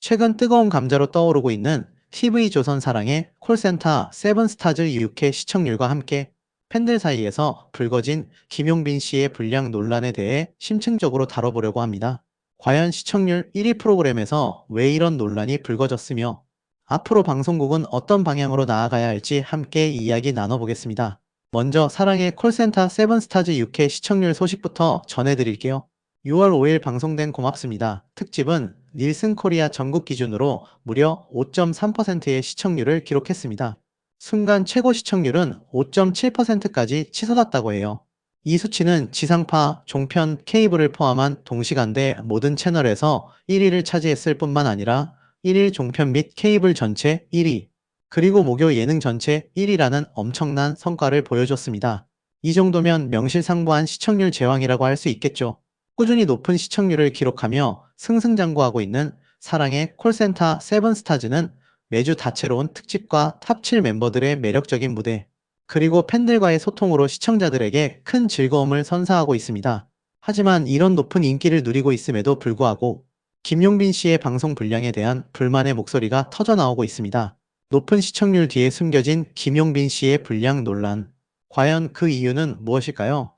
최근 뜨거운 감자로 떠오르고 있는 TV조선 사랑의 콜센터 세븐스타즈 6회 시청률과 함께 팬들 사이에서 불거진 김용빈 씨의 불량 논란에 대해 심층적으로 다뤄보려고 합니다. 과연 시청률 1위 프로그램에서 왜 이런 논란이 불거졌으며 앞으로 방송국은 어떤 방향으로 나아가야 할지 함께 이야기 나눠보겠습니다. 먼저 사랑의 콜센터 세븐스타즈 6회 시청률 소식부터 전해드릴게요. 6월 5일 방송된 고맙습니다. 특집은 닐슨 코리아 전국 기준으로 무려 5.3%의 시청률을 기록했습니다. 순간 최고 시청률은 5.7%까지 치솟았다고 해요. 이 수치는 지상파, 종편, 케이블을 포함한 동시간대 모든 채널에서 1위를 차지했을 뿐만 아니라 1일 종편 및 케이블 전체 1위, 그리고 목요 예능 전체 1위라는 엄청난 성과를 보여줬습니다. 이 정도면 명실상부한 시청률 제왕이라고 할 수 있겠죠. 꾸준히 높은 시청률을 기록하며 승승장구하고 있는 사랑의 콜센터 세븐스타즈는 매주 다채로운 특집과 탑 7 멤버들의 매력적인 무대, 그리고 팬들과의 소통으로 시청자들에게 큰 즐거움을 선사하고 있습니다. 하지만 이런 높은 인기를 누리고 있음에도 불구하고 김용빈 씨의 방송 분량에 대한 불만의 목소리가 터져나오고 있습니다. 높은 시청률 뒤에 숨겨진 김용빈 씨의 분량 논란. 과연 그 이유는 무엇일까요?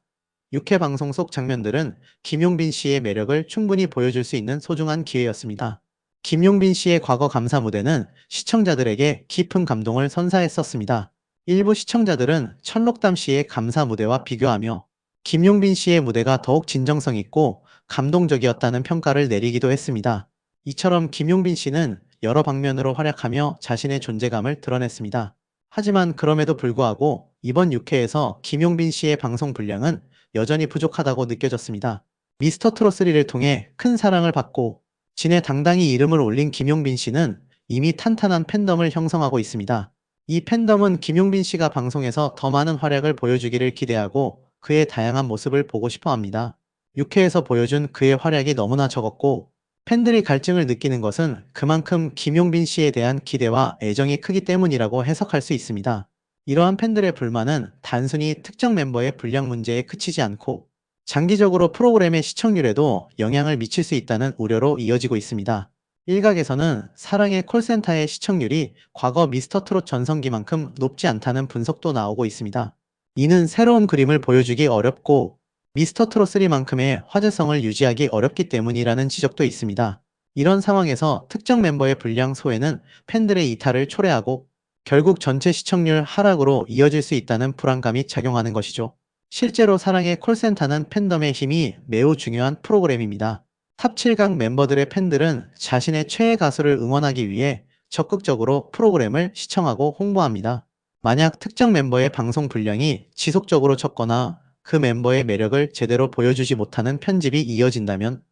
6회 방송 속 장면들은 김용빈 씨의 매력을 충분히 보여줄 수 있는 소중한 기회였습니다. 김용빈 씨의 과거 감사 무대는 시청자들에게 깊은 감동을 선사했었습니다. 일부 시청자들은 천록담 씨의 감사 무대와 비교하며 김용빈 씨의 무대가 더욱 진정성 있고 감동적이었다는 평가를 내리기도 했습니다. 이처럼 김용빈 씨는 여러 방면으로 활약하며 자신의 존재감을 드러냈습니다. 하지만 그럼에도 불구하고 이번 6회에서 김용빈 씨의 방송 분량은 여전히 부족하다고 느껴졌습니다. 미스터 트롯3를 통해 큰 사랑을 받고 진에 당당히 이름을 올린 김용빈 씨는 이미 탄탄한 팬덤을 형성하고 있습니다. 이 팬덤은 김용빈 씨가 방송에서 더 많은 활약을 보여주기를 기대하고 그의 다양한 모습을 보고 싶어 합니다. 6회에서 보여준 그의 활약이 너무나 적었고 팬들이 갈증을 느끼는 것은 그만큼 김용빈 씨에 대한 기대와 애정이 크기 때문이라고 해석할 수 있습니다. 이러한 팬들의 불만은 단순히 특정 멤버의 불량 문제에 그치지 않고 장기적으로 프로그램의 시청률에도 영향을 미칠 수 있다는 우려로 이어지고 있습니다. 일각에서는 사랑의 콜센터의 시청률이 과거 미스터트롯 전성기만큼 높지 않다는 분석도 나오고 있습니다. 이는 새로운 그림을 보여주기 어렵고 미스터트롯3만큼의 화제성을 유지하기 어렵기 때문이라는 지적도 있습니다. 이런 상황에서 특정 멤버의 불량 소외는 팬들의 이탈을 초래하고 결국 전체 시청률 하락으로 이어질 수 있다는 불안감이 작용하는 것이죠. 실제로 사랑의 콜센터는 팬덤의 힘이 매우 중요한 프로그램입니다. 탑 7강 멤버들의 팬들은 자신의 최애 가수를 응원하기 위해 적극적으로 프로그램을 시청하고 홍보합니다. 만약 특정 멤버의 방송 분량이 지속적으로 적거나 그 멤버의 매력을 제대로 보여주지 못하는 편집이 이어진다면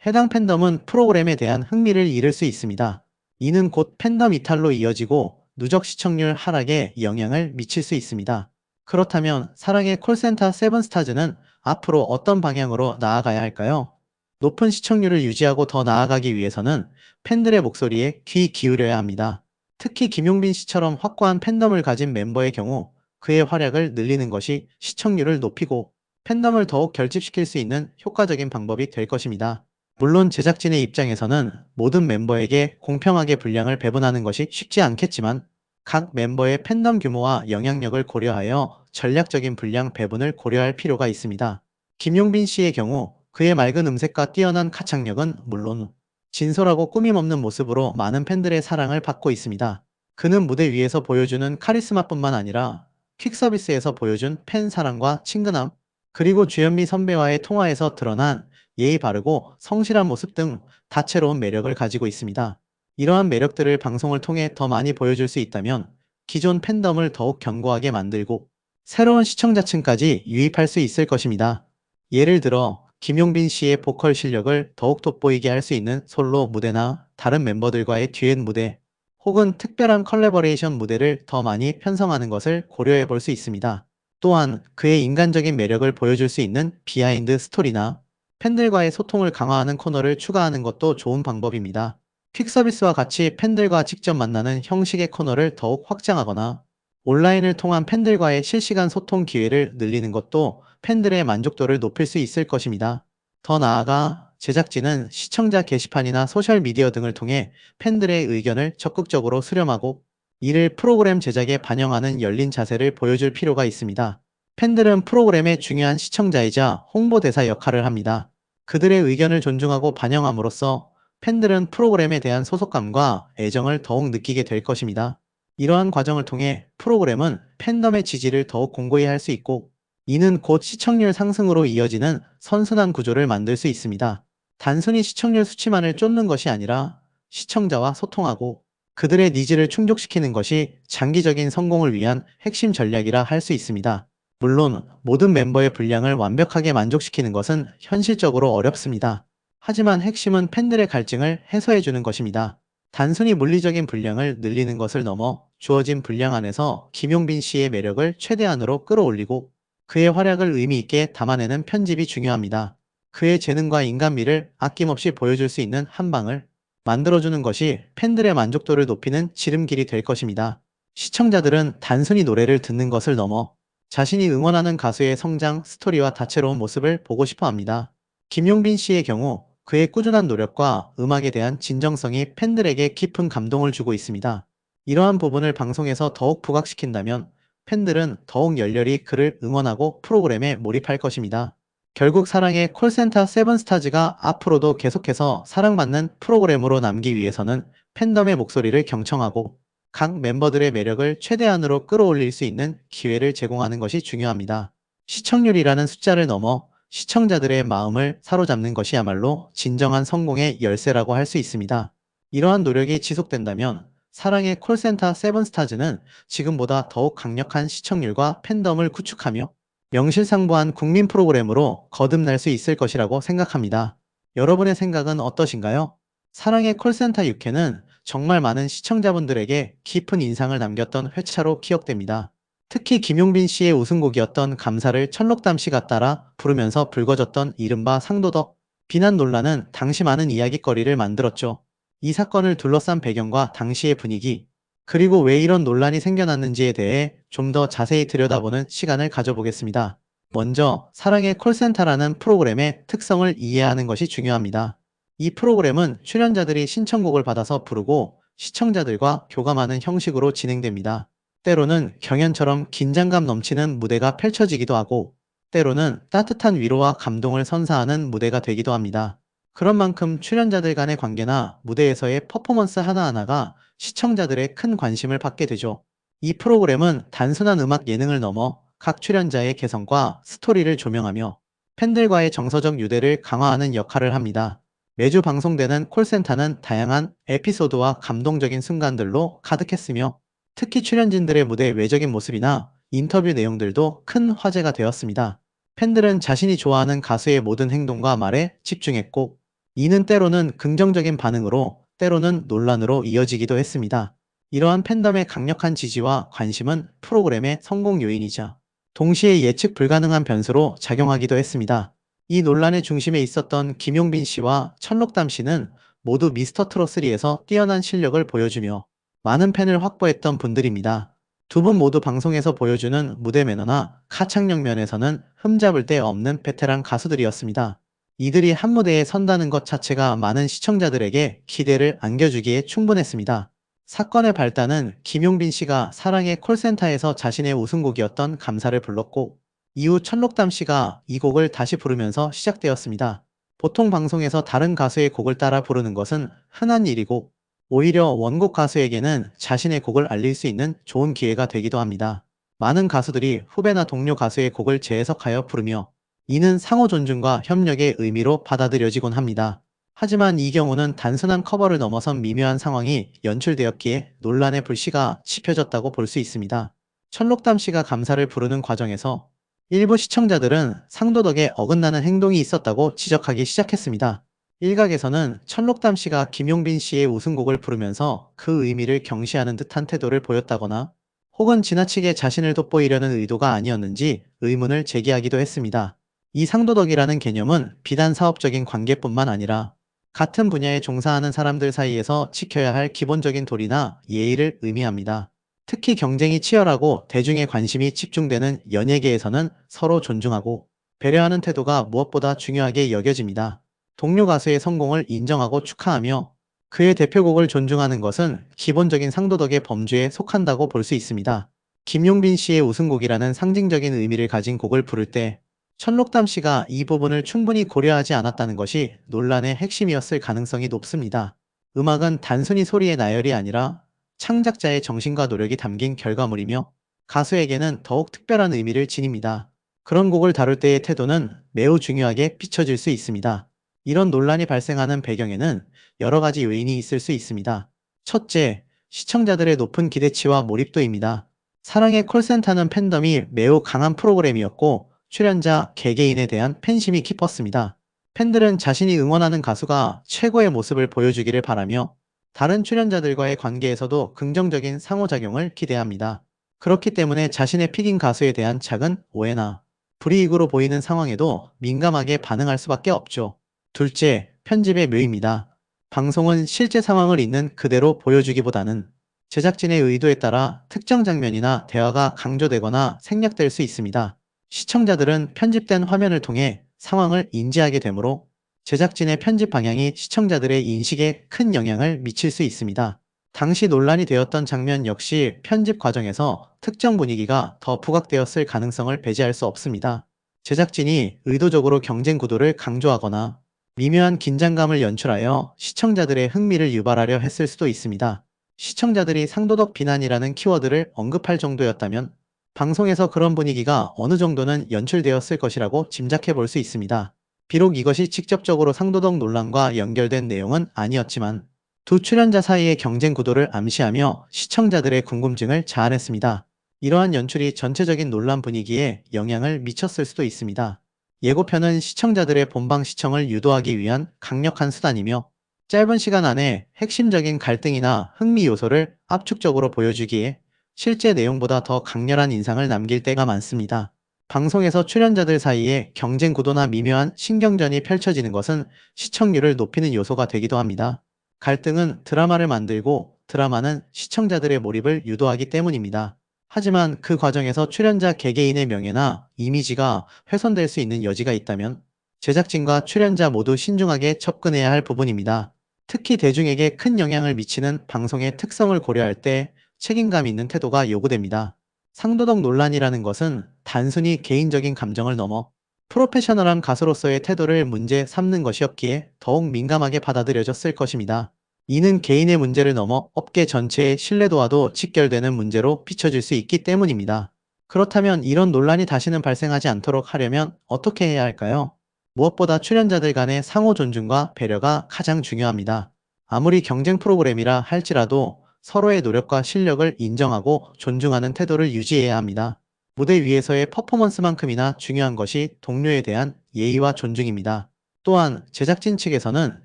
해당 팬덤은 프로그램에 대한 흥미를 잃을 수 있습니다. 이는 곧 팬덤 이탈로 이어지고 누적 시청률 하락에 영향을 미칠 수 있습니다. 그렇다면 사랑의 콜센터 세븐스타즈는 앞으로 어떤 방향으로 나아가야 할까요? 높은 시청률을 유지하고 더 나아가기 위해서는 팬들의 목소리에 귀 기울여야 합니다. 특히 김용빈 씨처럼 확고한 팬덤을 가진 멤버의 경우 그의 활약을 늘리는 것이 시청률을 높이고 팬덤을 더욱 결집시킬 수 있는 효과적인 방법이 될 것입니다. 물론 제작진의 입장에서는 모든 멤버에게 공평하게 분량을 배분하는 것이 쉽지 않겠지만 각 멤버의 팬덤 규모와 영향력을 고려하여 전략적인 분량 배분을 고려할 필요가 있습니다. 김용빈 씨의 경우 그의 맑은 음색과 뛰어난 가창력은 물론 진솔하고 꾸밈 없는 모습으로 많은 팬들의 사랑을 받고 있습니다. 그는 무대 위에서 보여주는 카리스마뿐만 아니라 퀵서비스에서 보여준 팬 사랑과 친근함, 그리고 주현미 선배와의 통화에서 드러난 예의 바르고 성실한 모습 등 다채로운 매력을 가지고 있습니다. 이러한 매력들을 방송을 통해 더 많이 보여줄 수 있다면 기존 팬덤을 더욱 견고하게 만들고 새로운 시청자층까지 유입할 수 있을 것입니다. 예를 들어 김용빈 씨의 보컬 실력을 더욱 돋보이게 할 수 있는 솔로 무대나 다른 멤버들과의 듀엣 무대, 혹은 특별한 컬래버레이션 무대를 더 많이 편성하는 것을 고려해 볼 수 있습니다. 또한 그의 인간적인 매력을 보여줄 수 있는 비하인드 스토리나 팬들과의 소통을 강화하는 코너를 추가하는 것도 좋은 방법입니다. 퀵서비스와 같이 팬들과 직접 만나는 형식의 코너를 더욱 확장하거나 온라인을 통한 팬들과의 실시간 소통 기회를 늘리는 것도 팬들의 만족도를 높일 수 있을 것입니다. 더 나아가 제작진은 시청자 게시판이나 소셜미디어 등을 통해 팬들의 의견을 적극적으로 수렴하고 이를 프로그램 제작에 반영하는 열린 자세를 보여줄 필요가 있습니다. 팬들은 프로그램의 중요한 시청자이자 홍보대사 역할을 합니다. 그들의 의견을 존중하고 반영함으로써 팬들은 프로그램에 대한 소속감과 애정을 더욱 느끼게 될 것입니다. 이러한 과정을 통해 프로그램은 팬덤의 지지를 더욱 공고히 할 수 있고, 이는 곧 시청률 상승으로 이어지는 선순환 구조를 만들 수 있습니다. 단순히 시청률 수치만을 쫓는 것이 아니라 시청자와 소통하고 그들의 니즈를 충족시키는 것이 장기적인 성공을 위한 핵심 전략이라 할 수 있습니다. 물론 모든 멤버의 분량을 완벽하게 만족시키는 것은 현실적으로 어렵습니다. 하지만 핵심은 팬들의 갈증을 해소해주는 것입니다. 단순히 물리적인 분량을 늘리는 것을 넘어 주어진 분량 안에서 김용빈 씨의 매력을 최대한으로 끌어올리고 그의 활약을 의미 있게 담아내는 편집이 중요합니다. 그의 재능과 인간미를 아낌없이 보여줄 수 있는 한 방을 만들어주는 것이 팬들의 만족도를 높이는 지름길이 될 것입니다. 시청자들은 단순히 노래를 듣는 것을 넘어 자신이 응원하는 가수의 성장, 스토리와 다채로운 모습을 보고 싶어 합니다. 김용빈 씨의 경우 그의 꾸준한 노력과 음악에 대한 진정성이 팬들에게 깊은 감동을 주고 있습니다. 이러한 부분을 방송에서 더욱 부각시킨다면 팬들은 더욱 열렬히 그를 응원하고 프로그램에 몰입할 것입니다. 결국 사랑의 콜센터 세븐스타즈가 앞으로도 계속해서 사랑받는 프로그램으로 남기 위해서는 팬덤의 목소리를 경청하고 각 멤버들의 매력을 최대한으로 끌어올릴 수 있는 기회를 제공하는 것이 중요합니다. 시청률이라는 숫자를 넘어 시청자들의 마음을 사로잡는 것이야말로 진정한 성공의 열쇠라고 할 수 있습니다. 이러한 노력이 지속된다면 사랑의 콜센터 세븐스타즈는 지금보다 더욱 강력한 시청률과 팬덤을 구축하며 명실상부한 국민 프로그램으로 거듭날 수 있을 것이라고 생각합니다. 여러분의 생각은 어떠신가요? 사랑의 콜센터 6회는 정말 많은 시청자분들에게 깊은 인상을 남겼던 회차로 기억됩니다. 특히 김용빈 씨의 우승곡이었던 감사를 천록담 씨가 따라 부르면서 불거졌던 이른바 상도덕 비난 논란은 당시 많은 이야깃거리를 만들었죠. 이 사건을 둘러싼 배경과 당시의 분위기, 그리고 왜 이런 논란이 생겨났는지에 대해 좀 더 자세히 들여다보는 시간을 가져보겠습니다. 먼저 사랑의 콜센터라는 프로그램의 특성을 이해하는 것이 중요합니다. 이 프로그램은 출연자들이 신청곡을 받아서 부르고 시청자들과 교감하는 형식으로 진행됩니다. 때로는 경연처럼 긴장감 넘치는 무대가 펼쳐지기도 하고, 때로는 따뜻한 위로와 감동을 선사하는 무대가 되기도 합니다. 그런 만큼 출연자들 간의 관계나 무대에서의 퍼포먼스 하나하나가 시청자들의 큰 관심을 받게 되죠. 이 프로그램은 단순한 음악 예능을 넘어 각 출연자의 개성과 스토리를 조명하며 팬들과의 정서적 유대를 강화하는 역할을 합니다. 매주 방송되는 콜센터는 다양한 에피소드와 감동적인 순간들로 가득했으며, 특히 출연진들의 무대 외적인 모습이나 인터뷰 내용들도 큰 화제가 되었습니다. 팬들은 자신이 좋아하는 가수의 모든 행동과 말에 집중했고, 이는 때로는 긍정적인 반응으로, 때로는 논란으로 이어지기도 했습니다. 이러한 팬덤의 강력한 지지와 관심은 프로그램의 성공 요인이자 동시에 예측 불가능한 변수로 작용하기도 했습니다. 이 논란의 중심에 있었던 김용빈 씨와 천록담 씨는 모두 미스터 트롯3에서 뛰어난 실력을 보여주며 많은 팬을 확보했던 분들입니다. 두 분 모두 방송에서 보여주는 무대 매너나 가창력 면에서는 흠잡을 데 없는 베테랑 가수들이었습니다. 이들이 한 무대에 선다는 것 자체가 많은 시청자들에게 기대를 안겨주기에 충분했습니다. 사건의 발단은 김용빈 씨가 사랑의 콜센터에서 자신의 우승곡이었던 감사를 불렀고, 이후 천록담 씨가 이 곡을 다시 부르면서 시작되었습니다. 보통 방송에서 다른 가수의 곡을 따라 부르는 것은 흔한 일이고, 오히려 원곡 가수에게는 자신의 곡을 알릴 수 있는 좋은 기회가 되기도 합니다. 많은 가수들이 후배나 동료 가수의 곡을 재해석하여 부르며, 이는 상호 존중과 협력의 의미로 받아들여지곤 합니다. 하지만 이 경우는 단순한 커버를 넘어선 미묘한 상황이 연출되었기에 논란의 불씨가 지펴졌다고 볼 수 있습니다. 천록담 씨가 감사를 부르는 과정에서 일부 시청자들은 상도덕에 어긋나는 행동이 있었다고 지적하기 시작했습니다. 일각에서는 천록담 씨가 김용빈 씨의 우승곡을 부르면서 그 의미를 경시하는 듯한 태도를 보였다거나, 혹은 지나치게 자신을 돋보이려는 의도가 아니었는지 의문을 제기하기도 했습니다. 이 상도덕이라는 개념은 비단 사업적인 관계뿐만 아니라 같은 분야에 종사하는 사람들 사이에서 지켜야 할 기본적인 도리나 예의를 의미합니다. 특히 경쟁이 치열하고 대중의 관심이 집중되는 연예계에서는 서로 존중하고 배려하는 태도가 무엇보다 중요하게 여겨집니다. 동료 가수의 성공을 인정하고 축하하며 그의 대표곡을 존중하는 것은 기본적인 상도덕의 범주에 속한다고 볼 수 있습니다. 김용빈 씨의 우승곡이라는 상징적인 의미를 가진 곡을 부를 때 천록담 씨가 이 부분을 충분히 고려하지 않았다는 것이 논란의 핵심이었을 가능성이 높습니다. 음악은 단순히 소리의 나열이 아니라 창작자의 정신과 노력이 담긴 결과물이며 가수에게는 더욱 특별한 의미를 지닙니다. 그런 곡을 다룰 때의 태도는 매우 중요하게 비춰질 수 있습니다. 이런 논란이 발생하는 배경에는 여러 가지 요인이 있을 수 있습니다. 첫째, 시청자들의 높은 기대치와 몰입도입니다. 사랑의 콜센터는 팬덤이 매우 강한 프로그램이었고 출연자 개개인에 대한 팬심이 깊었습니다. 팬들은 자신이 응원하는 가수가 최고의 모습을 보여주기를 바라며 다른 출연자들과의 관계에서도 긍정적인 상호작용을 기대합니다. 그렇기 때문에 자신의 픽인 가수에 대한 작은 오해나 불이익으로 보이는 상황에도 민감하게 반응할 수밖에 없죠. 둘째, 편집의 묘입니다. 방송은 실제 상황을 있는 그대로 보여주기보다는 제작진의 의도에 따라 특정 장면이나 대화가 강조되거나 생략될 수 있습니다. 시청자들은 편집된 화면을 통해 상황을 인지하게 되므로 제작진의 편집 방향이 시청자들의 인식에 큰 영향을 미칠 수 있습니다. 당시 논란이 되었던 장면 역시 편집 과정에서 특정 분위기가 더 부각되었을 가능성을 배제할 수 없습니다. 제작진이 의도적으로 경쟁 구도를 강조하거나 미묘한 긴장감을 연출하여 시청자들의 흥미를 유발하려 했을 수도 있습니다. 시청자들이 상도덕 비난이라는 키워드를 언급할 정도였다면 방송에서 그런 분위기가 어느 정도는 연출되었을 것이라고 짐작해 볼 수 있습니다. 비록 이것이 직접적으로 상도덕 논란과 연결된 내용은 아니었지만 두 출연자 사이의 경쟁 구도를 암시하며 시청자들의 궁금증을 자아냈습니다. 이러한 연출이 전체적인 논란 분위기에 영향을 미쳤을 수도 있습니다. 예고편은 시청자들의 본방 시청을 유도하기 위한 강력한 수단이며 짧은 시간 안에 핵심적인 갈등이나 흥미 요소를 압축적으로 보여주기에 실제 내용보다 더 강렬한 인상을 남길 때가 많습니다. 방송에서 출연자들 사이에 경쟁 구도나 미묘한 신경전이 펼쳐지는 것은 시청률을 높이는 요소가 되기도 합니다. 갈등은 드라마를 만들고 드라마는 시청자들의 몰입을 유도하기 때문입니다. 하지만 그 과정에서 출연자 개개인의 명예나 이미지가 훼손될 수 있는 여지가 있다면 제작진과 출연자 모두 신중하게 접근해야 할 부분입니다. 특히 대중에게 큰 영향을 미치는 방송의 특성을 고려할 때 책임감 있는 태도가 요구됩니다. 상도덕 논란이라는 것은 단순히 개인적인 감정을 넘어 프로페셔널한 가수로서의 태도를 문제 삼는 것이었기에 더욱 민감하게 받아들여졌을 것입니다. 이는 개인의 문제를 넘어 업계 전체의 신뢰도와도 직결되는 문제로 비춰질 수 있기 때문입니다. 그렇다면 이런 논란이 다시는 발생하지 않도록 하려면 어떻게 해야 할까요? 무엇보다 출연자들 간의 상호 존중과 배려가 가장 중요합니다. 아무리 경쟁 프로그램이라 할지라도 서로의 노력과 실력을 인정하고 존중하는 태도를 유지해야 합니다. 무대 위에서의 퍼포먼스만큼이나 중요한 것이 동료에 대한 예의와 존중입니다. 또한 제작진 측에서는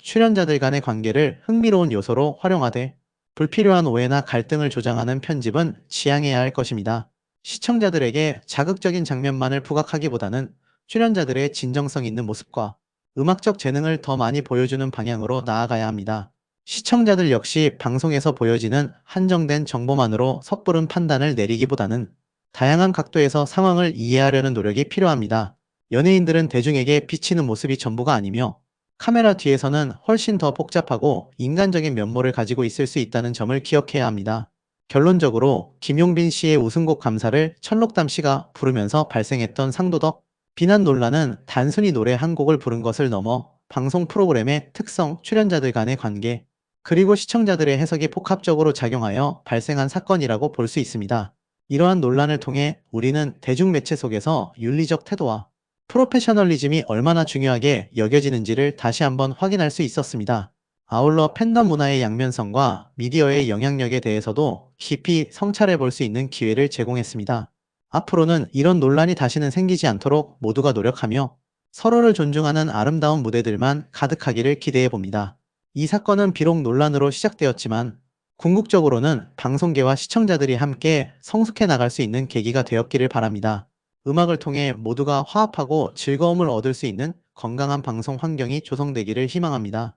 출연자들 간의 관계를 흥미로운 요소로 활용하되 불필요한 오해나 갈등을 조장하는 편집은 지양해야 할 것입니다. 시청자들에게 자극적인 장면만을 부각하기보다는 출연자들의 진정성 있는 모습과 음악적 재능을 더 많이 보여주는 방향으로 나아가야 합니다. 시청자들 역시 방송에서 보여지는 한정된 정보만으로 섣부른 판단을 내리기보다는 다양한 각도에서 상황을 이해하려는 노력이 필요합니다. 연예인들은 대중에게 비치는 모습이 전부가 아니며 카메라 뒤에서는 훨씬 더 복잡하고 인간적인 면모를 가지고 있을 수 있다는 점을 기억해야 합니다. 결론적으로 김용빈 씨의 우승곡 감사를 천록담 씨가 부르면서 발생했던 상도덕 비난 논란은 단순히 노래 한 곡을 부른 것을 넘어 방송 프로그램의 특성, 출연자들 간의 관계, 그리고 시청자들의 해석이 복합적으로 작용하여 발생한 사건이라고 볼 수 있습니다. 이러한 논란을 통해 우리는 대중매체 속에서 윤리적 태도와 프로페셔널리즘이 얼마나 중요하게 여겨지는지를 다시 한번 확인할 수 있었습니다. 아울러 팬덤 문화의 양면성과 미디어의 영향력에 대해서도 깊이 성찰해 볼 수 있는 기회를 제공했습니다. 앞으로는 이런 논란이 다시는 생기지 않도록 모두가 노력하며 서로를 존중하는 아름다운 무대들만 가득하기를 기대해 봅니다. 이 사건은 비록 논란으로 시작되었지만 궁극적으로는 방송계와 시청자들이 함께 성숙해 나갈 수 있는 계기가 되었기를 바랍니다. 음악을 통해 모두가 화합하고 즐거움을 얻을 수 있는 건강한 방송 환경이 조성되기를 희망합니다.